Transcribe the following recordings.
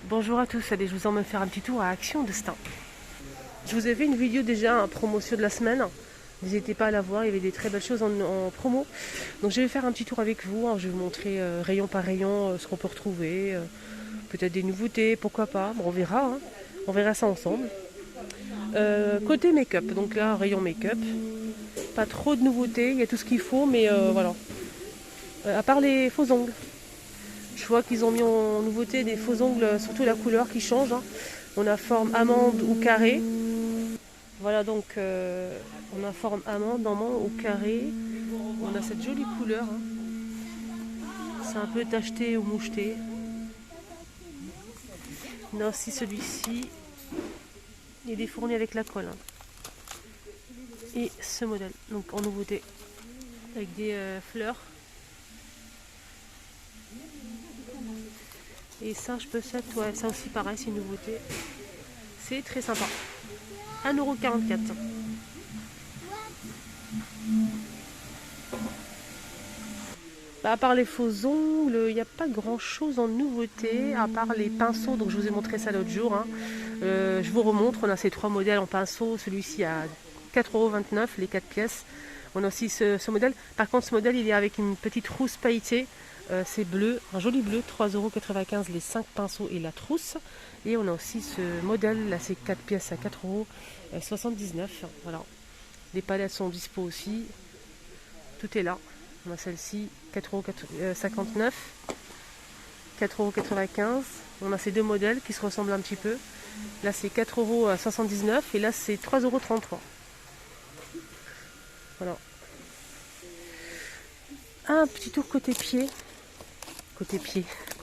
Bonjour à tous, allez, je vous emmène faire un petit tour à Action Destin. Je vous ai fait une vidéo déjà en promotion de la semaine. N'hésitez pas à la voir, il y avait des très belles choses en promo. Donc je vais faire un petit tour avec vous, je vais vous montrer rayon par rayon ce qu'on peut retrouver. Peut-être des nouveautés, pourquoi pas. Bon, on verra, on verra ça ensemble. Côté make-up, donc là, rayon make-up. Pas trop de nouveautés, il y a tout ce qu'il faut, mais voilà. À part les faux ongles. Je vois qu'ils ont mis en nouveauté des faux ongles, surtout la couleur qui change. On a forme amande ou carré. Voilà donc on a forme amande ou carré. On a cette jolie couleur. C'est un peu tacheté ou moucheté. On a aussi celui-ci. Il est fourni avec la colle. Et ce modèle, donc en nouveauté. Avec des fleurs. Et ça, je peux ça, ouais, ça aussi pareil, c'est une nouveauté. C'est très sympa. 1,44 €. Bah, à part les faux ongles, il n'y a pas grand chose en nouveauté, à part les pinceaux, donc je vous ai montré ça l'autre jour. Je vous remontre, on a ces trois modèles en pinceau, celui-ci à 4,29 €, les 4 pièces. On a aussi ce modèle, par contre ce modèle il est avec une petite trousse pailletée, c'est bleu, un joli bleu, 3,95 € les 5 pinceaux et la trousse. Et on a aussi ce modèle, là c'est 4 pièces à 4,79 €. Voilà. Les palettes sont dispo aussi, tout est là. On a celle-ci, 4,59 €, 4,95 €. On a ces deux modèles qui se ressemblent un petit peu. Là c'est 4,79 € et là c'est 3,33 €. Voilà. Un petit tour côté pied.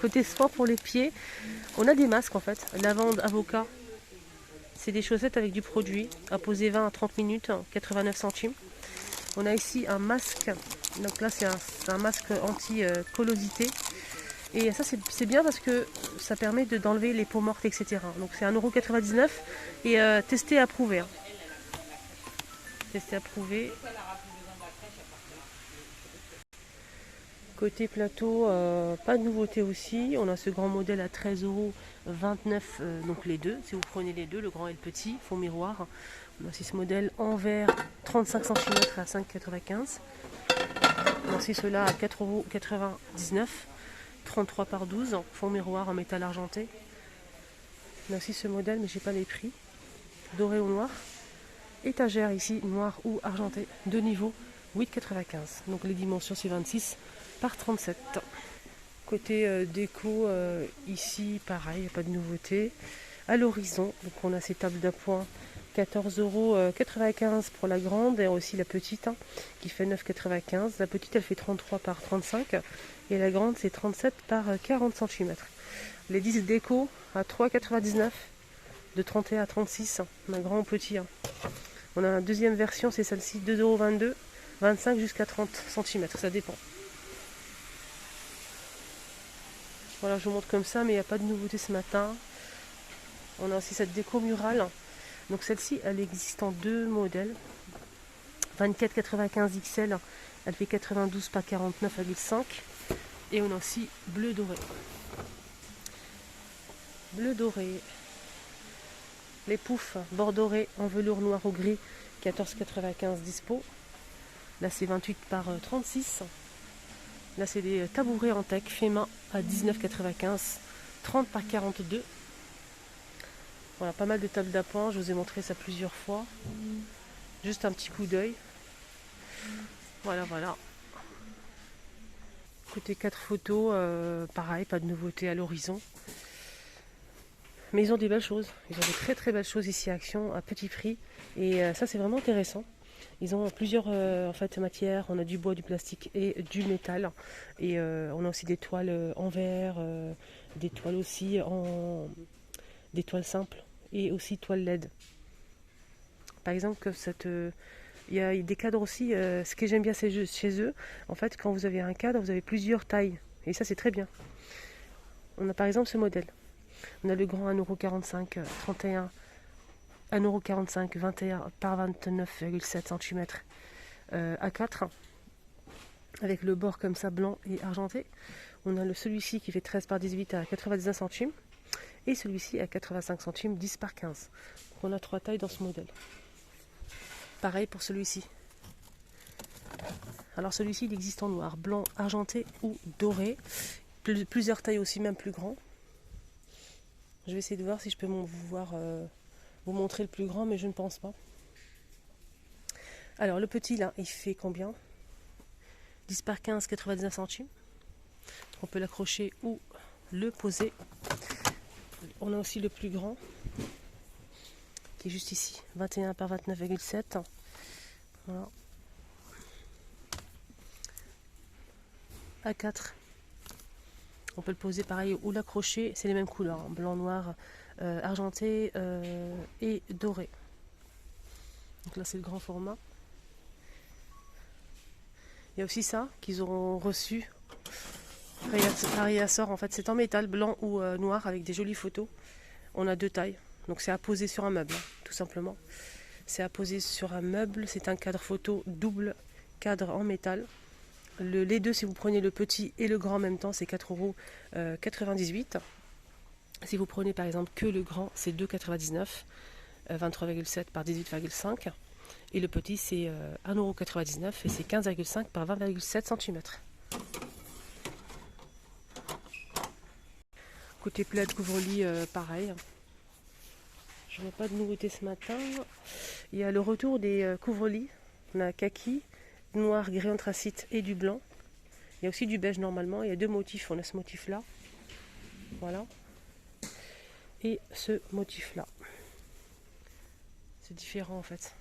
Côté sport pour les pieds. On a des masques en fait. Lavande, avocat. C'est des chaussettes avec du produit. À poser 20 à 30 minutes, 89 centimes. On a ici un masque. Donc là c'est un masque anti-collosité. Et ça c'est bien parce que ça permet d'enlever les peaux mortes, etc. Donc c'est 1,99 € et testé et approuvé. Testé approuvé. Côté plateau, pas de nouveauté aussi. On a ce grand modèle à 13,29 €, donc les deux. Si vous prenez les deux, le grand et le petit, fond miroir. On a aussi ce modèle en verre 35 cm à 5,95 €. On a aussi ceux-là à 4,99 €, 33 par 12, fond miroir en métal argenté. On a aussi ce modèle, mais j'ai pas les prix. Doré ou noir. Étagère ici, noir ou argenté, deux niveaux, 8,95 €. Donc les dimensions c'est 26 par 37. Côté déco, ici pareil, pas de nouveauté. À l'horizon, donc on a ces tables d'appoint, 14,95 € pour la grande et aussi la petite qui fait 9,95 €. La petite elle fait 33 par 35 et la grande c'est 37 par 40 cm. Les disques déco à 3,99 € de 31 à 36, un grand ou petit. On a une deuxième version, c'est celle-ci, 2,22 €, 25 jusqu'à 30 cm, ça dépend. Voilà, je vous montre comme ça, mais il n'y a pas de nouveauté ce matin. On a aussi cette déco murale. Donc celle-ci, elle existe en deux modèles. 24,95 XL, elle fait 92 par 49,5. Et on a aussi bleu doré. Bleu doré. Les poufs bord doré en velours noir ou gris, 14,95 dispo. Là c'est 28 par 36. Là c'est des tabourets en teck fait main à 19,95, 30 par 42. Voilà, pas mal de tables d'appoint, je vous ai montré ça plusieurs fois. Juste un petit coup d'œil. Voilà. Côté 4 photos, pareil, pas de nouveauté à l'horizon. Mais ils ont des belles choses. Ils ont des très très belles choses ici à Action, à petit prix. Et ça c'est vraiment intéressant. Ils ont plusieurs en fait, matières. On a du bois, du plastique et du métal. Et on a aussi des toiles en verre, des toiles aussi des toiles simples et aussi toiles LED. Par exemple, il y a des cadres aussi. Ce que j'aime bien chez eux, en fait, quand vous avez un cadre, vous avez plusieurs tailles. Et ça c'est très bien. On a par exemple ce modèle. On a le grand 1,45 €, 31, 1,45 €, 21 par 29,7 cm à 4, avec le bord comme ça blanc et argenté. On a celui-ci qui fait 13 par 18 à 99 centimes. Et celui-ci à 85 centimes, 10 par 15. Donc on a 3 tailles dans ce modèle. Pareil pour celui-ci. Alors celui-ci, il existe en noir, blanc, argenté ou doré. Plusieurs tailles aussi, même plus grand. Je vais essayer de voir si je peux vous montrer le plus grand, mais je ne pense pas. Alors le petit là, il fait combien? 10 par 15, 99 centimes. On peut l'accrocher ou le poser. On a aussi le plus grand, qui est juste ici, 21 par 29,7. Voilà. A4. On peut le poser pareil ou l'accrocher, c'est les mêmes couleurs, hein, blanc, noir, argenté et doré. Donc là c'est le grand format. Il y a aussi ça qu'ils auront reçu. Pareil à sort, en fait c'est en métal, blanc ou noir avec des jolies photos. On a 2 tailles, donc c'est à poser sur un meuble, hein, tout simplement. C'est à poser sur un meuble, c'est un cadre photo double cadre en métal. Les deux, si vous prenez le petit et le grand en même temps, c'est 4,98 €. Si vous prenez par exemple que le grand, c'est 2,99 €, 23,7 par 18,5. Et le petit, c'est 1,99 € et c'est 15,5 par 20,7 cm. Côté plaid, couvre-lit, pareil. Je n'ai pas de nouveauté ce matin. Il y a le retour des couvre-lits. On a kaki, noir, gris anthracite et du blanc. Il y a aussi du beige normalement. Il y a 2 motifs. On a ce motif-là. Voilà. Et ce motif-là. C'est différent en fait.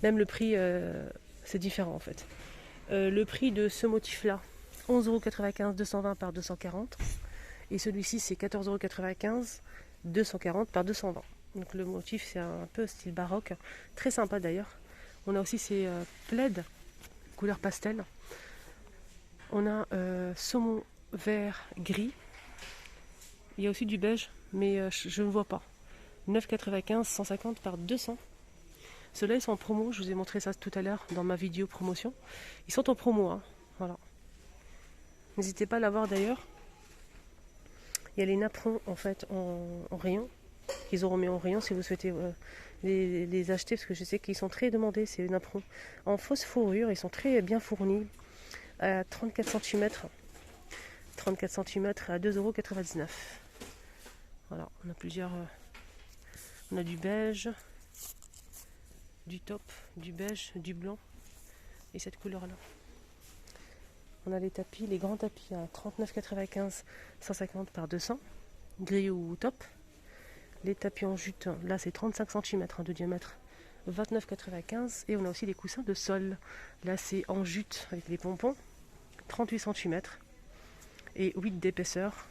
Même le prix, c'est différent en fait. Le prix de ce motif-là, 11,95 €, 220 par 240. Et celui-ci, c'est 14,95 €, 240 par 220. Donc le motif, c'est un peu style baroque. Très sympa d'ailleurs. On a aussi ces plaids, couleur pastel. On a saumon vert gris. Il y a aussi du beige, mais je ne vois pas. 9,95 €, 150 par 200. Ceux-là, ils sont en promo. Je vous ai montré ça tout à l'heure dans ma vidéo promotion. Ils sont en promo, hein. Voilà. N'hésitez pas à l'avoir d'ailleurs. Il y a les napperons en fait en rayon. Qu'ils auront mis en rayon si vous souhaitez les acheter, parce que je sais qu'ils sont très demandés, ces napperons. En fausse fourrure, ils sont très bien fournis. À 34 cm. 34 cm à 2,99 €. Voilà, on a plusieurs. On a du beige, du taupe, du beige, du blanc et cette couleur-là. On a les tapis, les grands tapis à 39,95, 150 par 200, gris ou taupe. Les tapis en jute, là c'est 35 cm de diamètre, 29,95. Et on a aussi les coussins de sol. Là c'est en jute avec les pompons, 38 cm et 8 d'épaisseur.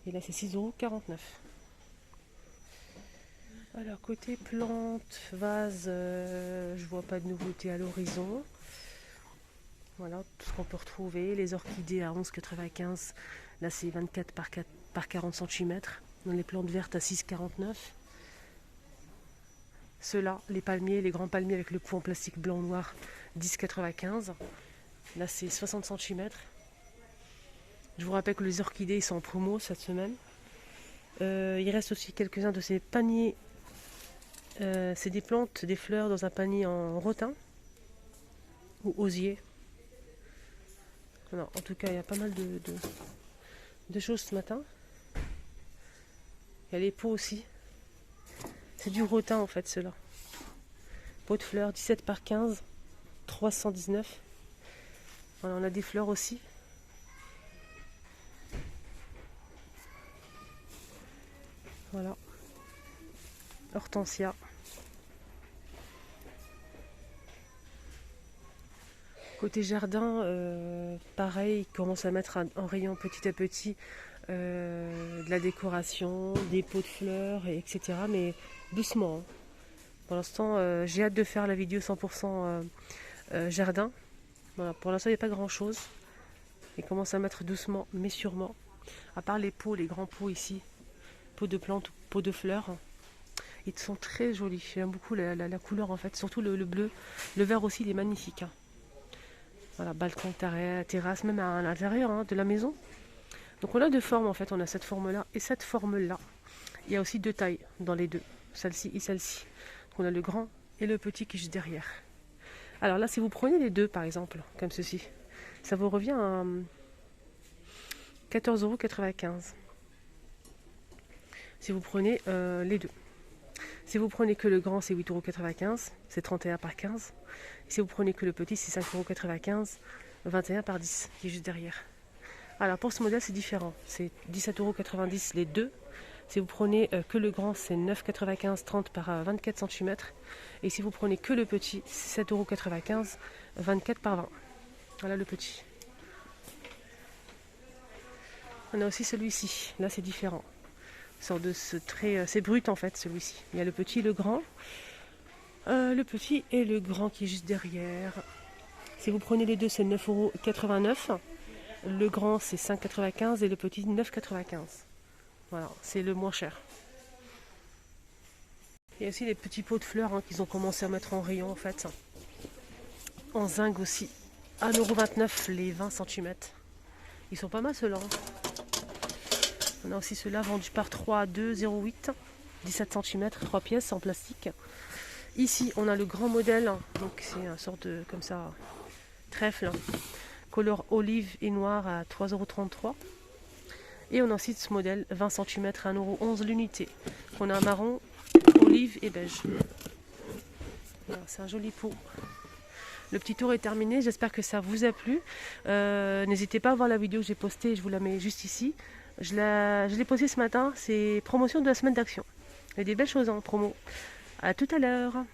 Et là c'est 6,49 €. Alors côté plantes, vases, je vois pas de nouveauté à l'horizon. Voilà tout ce qu'on peut retrouver. Les orchidées à 11,95. Là c'est 24 par 40 cm. Dans les plantes vertes à 6,49. Ceux-là, les palmiers, les grands palmiers avec le pot en plastique blanc-noir, 10,95. Là c'est 60 cm. Je vous rappelle que les orchidées sont en promo cette semaine. Il reste aussi quelques-uns de ces paniers. C'est des plantes, des fleurs dans un panier en rotin ou osier. Alors, en tout cas, il y a pas mal de choses ce matin. Il y a les pots aussi. C'est du rotin en fait, ceux-là. Pot de fleurs, 17 par 15, 319. Voilà, on a des fleurs aussi. Voilà. Hortensia. Côté jardin, pareil, ils commencent à mettre en rayon petit à petit de la décoration, des pots de fleurs, etc. Mais doucement. Hein. Pour l'instant, j'ai hâte de faire la vidéo 100% jardin. Voilà, pour l'instant, il n'y a pas grand-chose. Ils commencent à mettre doucement, mais sûrement. À part les pots, les grands pots ici, pots de plantes ou pots de fleurs. Ils sont très jolis. J'aime beaucoup la couleur en fait, surtout le bleu. Le vert aussi, il est magnifique. Hein. Voilà, balcon, terrasse, même à l'intérieur hein, de la maison. Donc on a deux formes en fait, on a cette forme-là et cette forme-là. Il y a aussi deux tailles dans les deux, celle-ci et celle-ci. On a le grand et le petit qui est juste derrière. Alors là, si vous prenez les deux par exemple, comme ceci, ça vous revient à 14,95 €. Si vous prenez les deux. Si vous prenez que le grand, c'est 8,95 €, c'est 31 par 15. Et si vous prenez que le petit, c'est 5,95 €, 21 par 10, qui est juste derrière. Alors pour ce modèle, c'est différent. C'est 17,90 € les deux. Si vous prenez que le grand, c'est 9,95 €, 30 par 24 cm. Et si vous prenez que le petit, c'est 7,95 €, 24 par 20. Voilà le petit. On a aussi celui-ci. Là, c'est différent. Sorte de ce trait, c'est brut en fait celui-ci. Il y a le petit et le grand. Le petit et le grand qui est juste derrière. Si vous prenez les deux, c'est 9,89 €. Le grand, c'est 5,95 € et le petit, 9,95 €. Voilà, c'est le moins cher. Il y a aussi les petits pots de fleurs qu'ils ont commencé à mettre en rayon en fait. En zinc aussi. 1,29 € les 20 cm. Ils sont pas mal ceux-là. On a aussi ceux-là vendus par 3 à 2,08 €. 17 cm, 3 pièces en plastique. Ici, on a le grand modèle. Donc c'est une sorte de, comme ça, trèfle. Couleur olive et noir à 3,33 €. Et on a aussi ce modèle 20 cm à 1,11 € l'unité. On a un marron, olive et beige. Voilà, c'est un joli pot. Le petit tour est terminé, j'espère que ça vous a plu. N'hésitez pas à voir la vidéo que j'ai postée, je vous la mets juste ici. Je l'ai postée ce matin, c'est promotion de la semaine d'action. Il y a des belles choses en promo. À tout à l'heure.